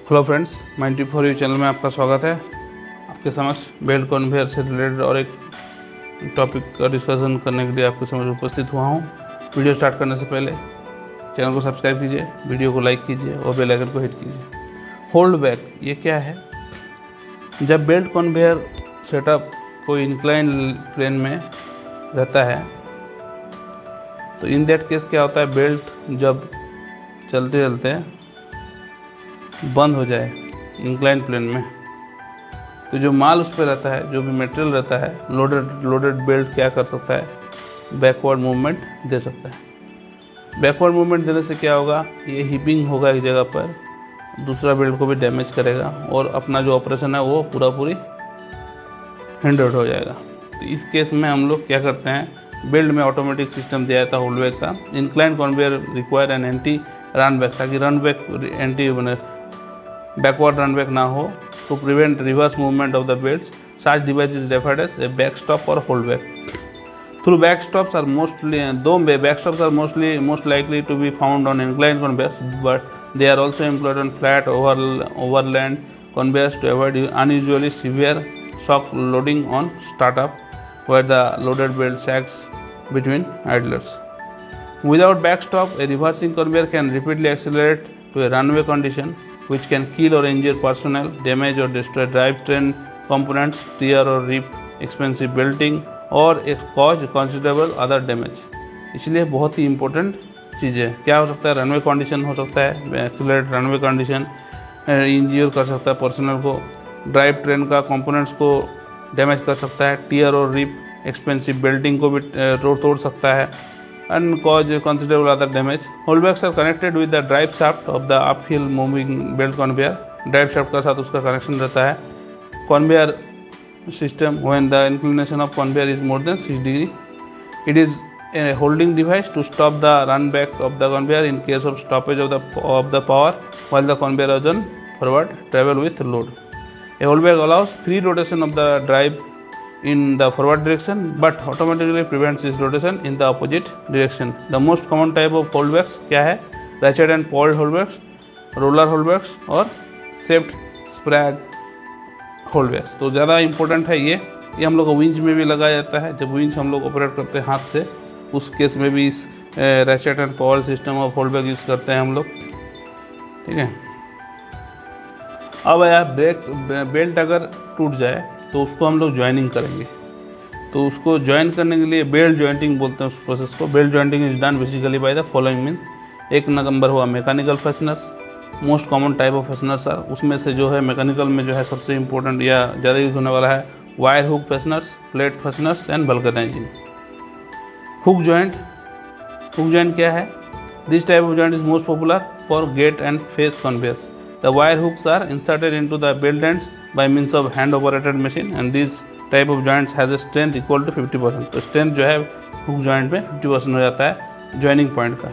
Hello friends, 94 channel में आपका स्वागत है। आपके समक्ष बेल्ट कन्वेयर से रिलेटेड और एक टॉपिक का डिस्कशन करने के लिए आपके समक्ष उपस्थित हुआ हूं। वीडियो स्टार्ट करने से पहले चैनल को सब्सक्राइब कीजिए, वीडियो को लाइक कीजिए और बेल आइकन को हिट कीजिए। होल्ड बैक ये क्या है? जब बेल्ट कन्वेयर सेटअप कोई इंक्लाइन प्लेन में रहता है तो इन दैट केस क्या होता है, बेल्ट जब चलते चलते बंद हो जाए इंक्लाइन प्लेन में, तो जो माल उस पर रहता है, जो भी मटेरियल रहता है, लोडेड बेल्ट क्या कर सकता है, बैकवर्ड मूवमेंट दे सकता है। बैकवर्ड मूवमेंट देने से क्या होगा, ये हीपिंग होगा एक जगह पर, दूसरा बेल्ट को भी डैमेज करेगा और अपना जो ऑपरेशन है वो पूरी हिंडर्ड हो जाएगा। तो इस केस में हम लोग क्या करते हैं, बेल्ट में ऑटोमेटिक सिस्टम दिया जाता है होल्ड बैक का। Incline conveyor require an anti run back, ताकि run back anti backward run back ना हो, to prevent reverse movement of the belt. Such device is referred as a back stop और hold back. Through back stops are mostly back stops are most likely to be found on inclined conveyors, but they are also employed on flat overland conveyors to avoid unusually severe shock loading on startup, where the loaded belt sags between idlers. Without backstop, a reversing conveyor can rapidly accelerate to a runway condition, which can kill or injure personnel, damage or destroy drivetrain components, tear or rip expensive belting, और cause considerable other damage. इसलिए बहुत ही important चीज़ है। क्या हो सकता है, runway condition हो सकता है, एक्सीलरेट रनवे कंडीशन इंज्योर कर सकता है पर्सनल को, ड्राइव ट्रेन का कंपोनेंट्स को डैमेज कर सकता है, टीयर और रिप एक्सपेंसिव बेल्टिंग को भी तोड़ सकता है, and cause considerable other damage. Holdbacks are connected with the drive shaft of the uphill moving belt conveyor. Drive shaft का साथ उसका कनेक्शन रहता है। Conveyor system, when the inclination of conveyor is more than 6 degree, it is a holding device to stop the run back of the conveyor in case of stoppage of the power while the conveyor is on forward travel with load. A holdback allows free rotation of the drive in the forward direction but automatically prevents its rotation in the opposite direction. The most common type of holdbacks क्या है, ratchet and fold holdbacks, roller holdbacks और shaped sprag holdbacks। तो ज़्यादा important है ये हम लोग को विंच में भी लगाया जाता है। जब विंच हम लोग ऑपरेट करते हैं हाथ से, उस केस में भी इस ratchet and fold system of holdback use करते हैं हम लोग, ठीक है। अब यार बेल्ट अगर टूट जाए तो उसको हम लोग ज्वाइनिंग करेंगे। तो उसको ज्वाइन करने के लिए बेल्ट ज्वाइंटिंग बोलते हैं उस प्रोसेस को। Belt jointing is done basically by the following means. एक नंबर हुआ mechanical fasteners, most common type of fasteners are, उसमें से जो है मैकेनिकल में जो है सबसे इंपॉर्टेंट या ज़्यादा यूज होने वाला है wire hook fasteners, plate fasteners and vulcanising. Hook joint क्या है? This type of joint is most popular for gate and face conveyors. The wire hooks are inserted into the belt ends by means of hand operated machine, and this type of joints has a strength equal to 50%। तो strength जो है hook joint में 50% हो जाता है joining point का।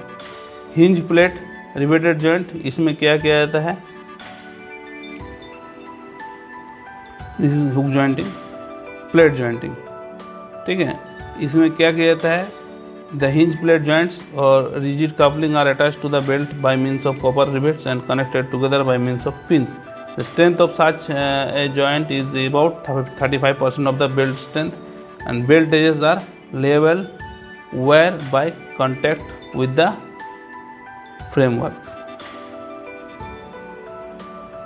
Hinge plate riveted joint, इसमें क्या किया जाता है, this is hook jointing, plate jointing, ठीक है। इसमें क्या किया जाता है, द हिंज प्लेट जॉइंट्स और rigid coupling are attached to the belt by means of copper rivets and connected together by means of pins। The strength of such a joint is about 35% of the belt strength, and belt edges are level wear by contact with the framework.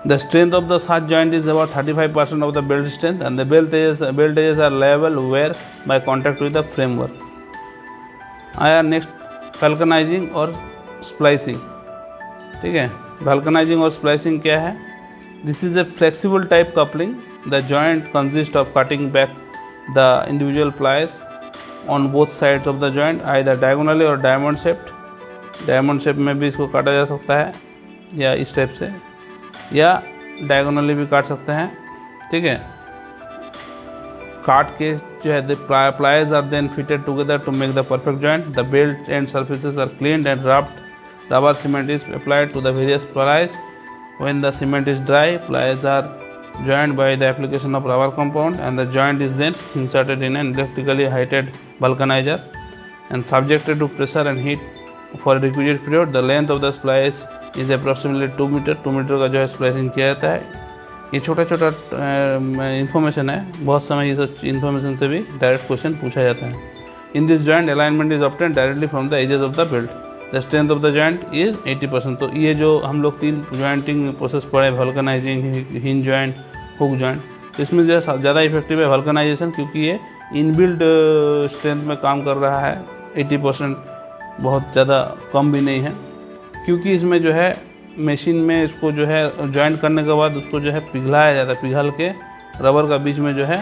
The strength of the such joint is about 35% of the belt strength, and the belt edges are level wear by contact with the framework. आया next वल्कनाइजिंग और splicing, ठीक है। वल्कनाइजिंग और splicing क्या है? This is a flexible type coupling. The joint consists of cutting back the individual plies on both sides of the joint, either diagonally or diamond shaped। Diamond shape में भी इसको काटा जा सकता है, या इस टाइप से, या डायगोनली भी काट सकते हैं, ठीक है। काट के जो है the plies are then fitted together to make the perfect joint। The belt end surfaces are cleaned and rubbed। Rubber cement is applied to the various plies। When the cement is dry, plies are joined by the application of rubber compound, and the joint is then inserted in an electrically heated vulcanizer and subjected to pressure and heat for a requisite period. The length of the splice is approximately 2 metre. 2 metre का जो है splicing किया जाता है। ये छोटा छोटा information है, बहुत समय ये सब इन्फॉर्मेशन से भी डायरेक्ट क्वेश्चन पूछा जाता है। In this joint alignment is obtained directly from the edges of the belt. The strength of the joint is 80%। तो ये जो हम लोग 3 जॉइंटिंग प्रोसेस पढ़े, वल्कनाइजिंग, हिंज जॉइंट, हुक जॉइंट, तो इसमें जो है ज़्यादा इफेक्टिव है वल्कनाइजेशन, क्योंकि ये इनबिल्ट स्ट्रेंथ में काम कर रहा है। 80% बहुत ज़्यादा कम भी नहीं है, क्योंकि इसमें जो है मशीन में इसको जो है जॉइंट करने के बाद उसको जो है पिघलाया जाता है, पिघल के रबर का बीच में जो है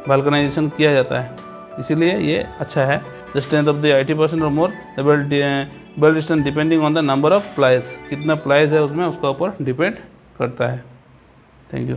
वल्कनाइजेशन किया जाता है, इसीलिए ये अच्छा है। द स्ट्रेंथ ऑफ द 80% और more. The belt strength depending on the number of plies, कितना प्लाइज है उसमें उसका ऊपर डिपेंड करता है। Thank you.